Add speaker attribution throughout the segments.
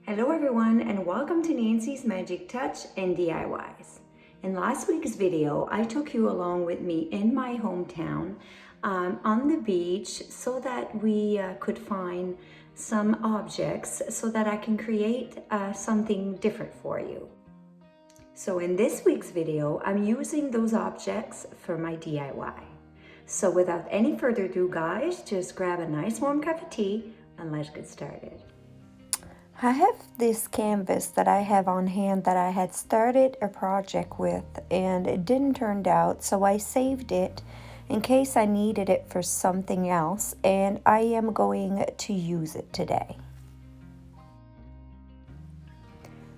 Speaker 1: Hello everyone and welcome to Nancy's Magic Touch and DIYs. In last week's video, I took you along with me in my hometown on the beach so that we could find some objects so that I can create something different for you. So in this week's video, I'm using those objects for my DIY. So without any further ado, guys, just grab a nice warm cup of tea and let's get started. I have this canvas that I have on hand that I had started a project with and it didn't turn out, so I saved it in case I needed it for something else, and I am going to use it today.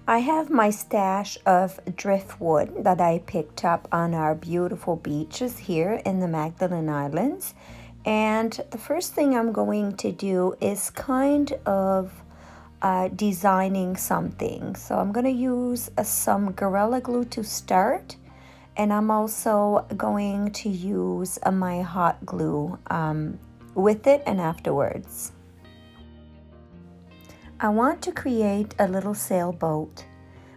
Speaker 1: I have my stash of driftwood that I picked up on our beautiful beaches here in the Magdalen Islands, and the first thing I'm going to do is kind of designing something. So I'm going to use some Gorilla Glue to start, and I'm also going to use my hot glue with it and afterwards. I want to create a little sailboat,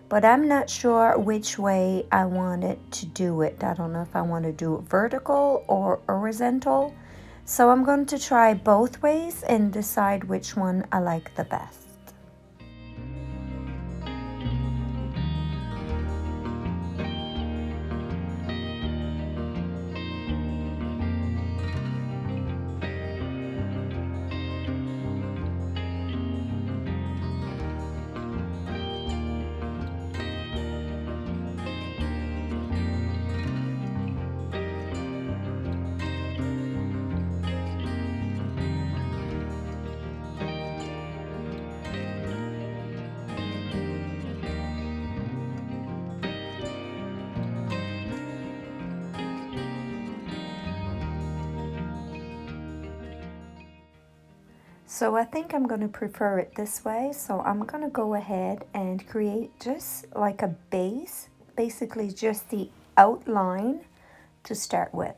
Speaker 1: but I'm not sure which way I want it to do it. I don't know if I want to do it vertical or horizontal. So I'm going to try both ways and decide which one I like the best. So I think I'm going to prefer it this way. So I'm going to go ahead and create just like a base, basically just the outline to start with.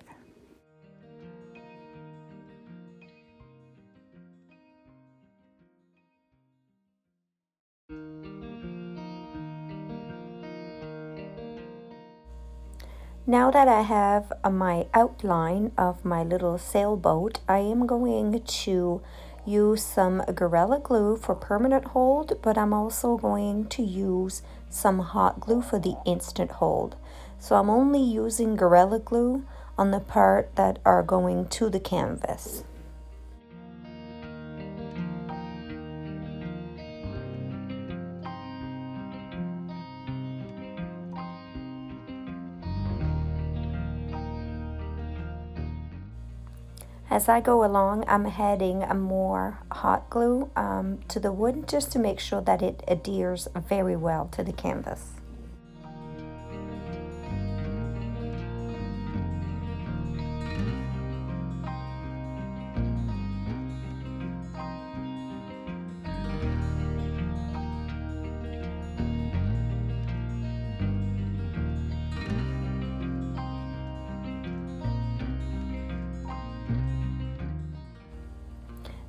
Speaker 1: Now that I have my outline of my little sailboat, I am going to use some Gorilla Glue for permanent hold, but I'm also going to use some hot glue for the instant hold. So I'm only using Gorilla Glue on the part that are going to the canvas. As I go along, I'm adding more hot glue to the wood just to make sure that it adheres very well to the canvas.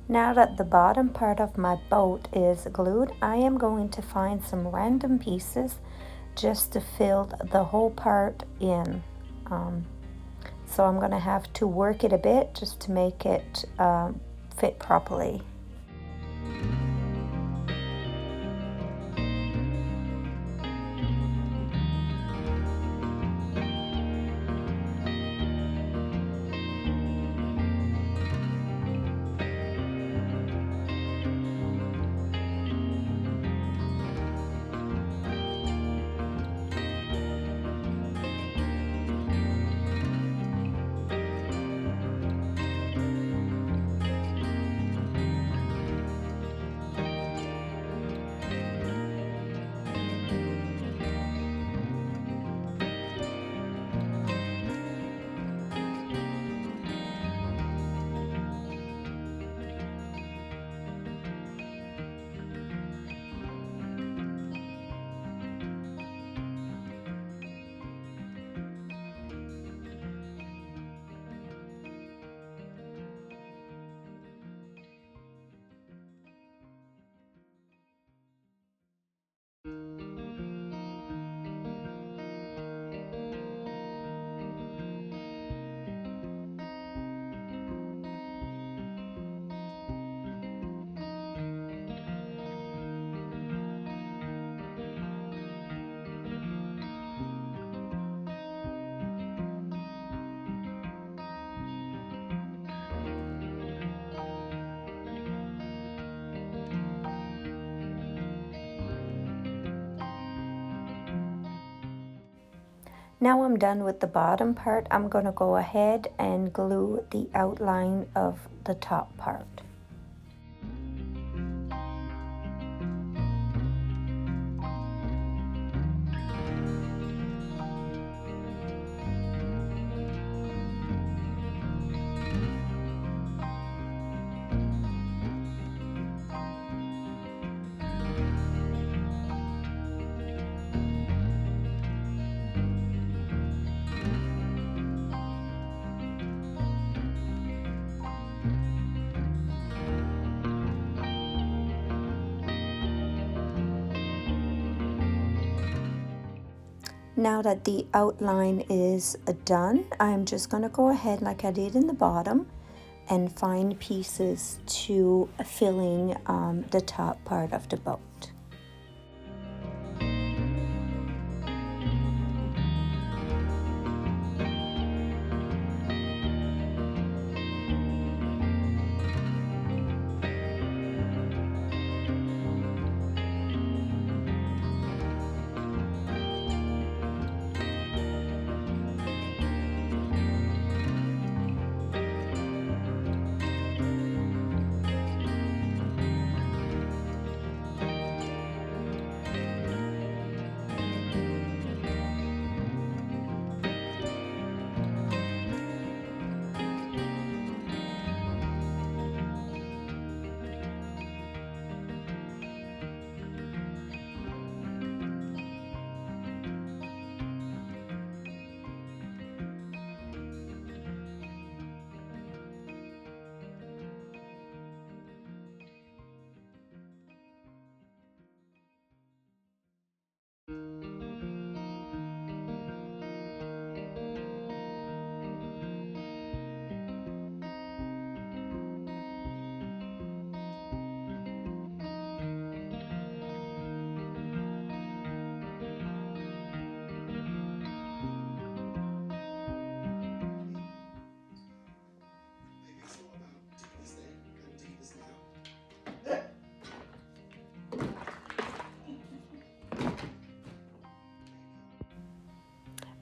Speaker 1: Now that the bottom part of my boat is glued, I am going to find some random pieces just to fill the whole part in. So I'm going to have to work it a bit just to make it fit properly. Now I'm done with the bottom part. I'm going to go ahead and glue the outline of the top part. Now that the outline is done, I'm just going to go ahead like I did in the bottom and find pieces to filling the top part of the boat.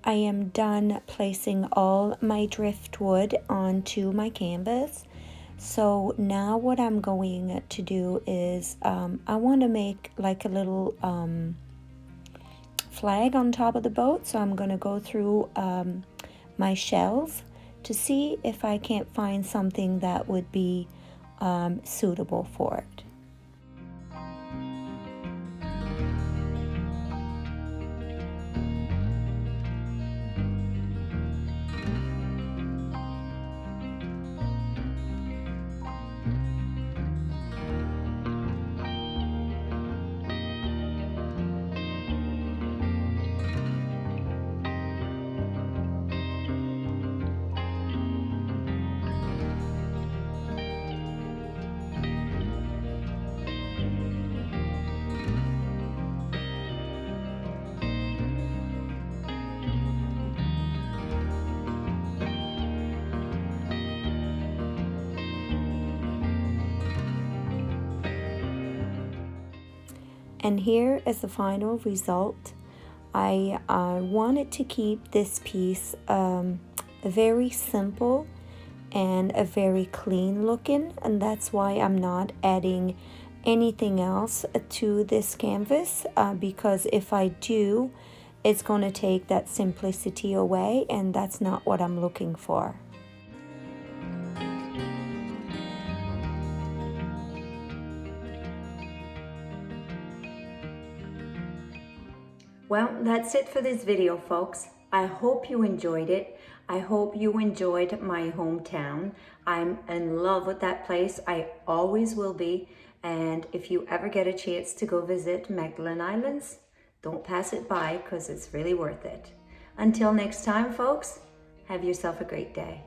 Speaker 1: I am done placing all my driftwood onto my canvas. So now what I'm going to do is I want to make like a little flag on top of the boat. So I'm going to go through my shells to see if I can't find something that would be suitable for it. And here is the final result. I wanted to keep this piece very simple and a very clean looking, and that's why I'm not adding anything else to this canvas because if I do, it's going to take that simplicity away, and that's not what I'm looking for. Well, that's it for this video, folks. I hope you enjoyed it. I hope you enjoyed my hometown. I'm in love with that place. I always will be. And if you ever get a chance to go visit Magdalen Islands, don't pass it by because it's really worth it. Until next time, folks, have yourself a great day.